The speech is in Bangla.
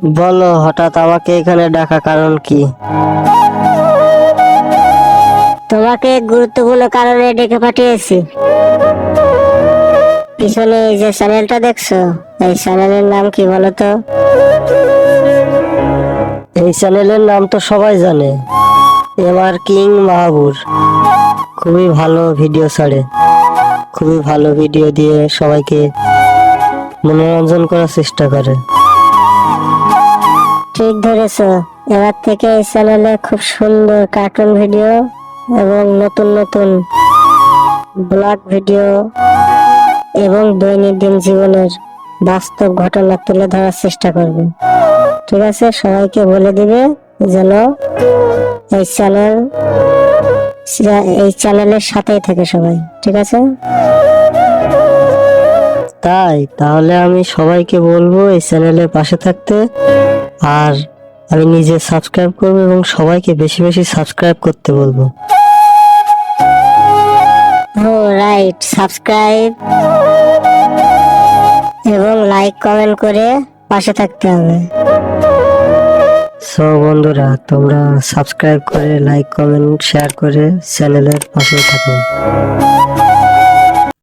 বলো, হঠাৎ আমাকে এখানে ডাকা কারণ কি? তোমাকে গুরুত্বপূর্ণ কারণে ডেকে পাঠিয়েছি। পিছনে এই যে চ্যানেলটা দেখছো, এই চ্যানেলের নাম কি বলো তো? এই চ্যানেলের নাম তো সবাই জানে, এমআর কিং মাহাবুর। খুবই ভালো ভিডিও ছাড়ে, খুবই ভালো ভিডিও দিয়ে সবাইকে মনোরঞ্জন করার চেষ্টা করে। ঠিক ধরেছো, এবার থেকে এই চ্যানেলে খুব সুন্দর কার্টুন ভিডিও এবং নতুন নতুন ব্লগ ভিডিও এবং দৈনন্দিন জীবনের বাস্তব ঘটনা তুলে ধরার চেষ্টা করবে। ঠিক আছে, সবাইকে বলে দিবে যেন এই চ্যানেলের সাথেই থাকে সবাই। ঠিক আছে, তাই তাহলে আমি সবাইকে বলবো এই চ্যানেলের পাশে থাকতে, আর আমি নিজে সাবস্ক্রাইব করবো এবং সবাইকে বেশি বেশি সাবস্ক্রাইব করতে বলবো। ও রাইট, সাবস্ক্রাইব এবং লাইক কমেন্ট করে পাশে থাকতে হবে। সো বন্ধুরা, তোমরা সাবস্ক্রাইব করে লাইক কমেন্ট শেয়ার করে চ্যানেলের পাশে থাকো।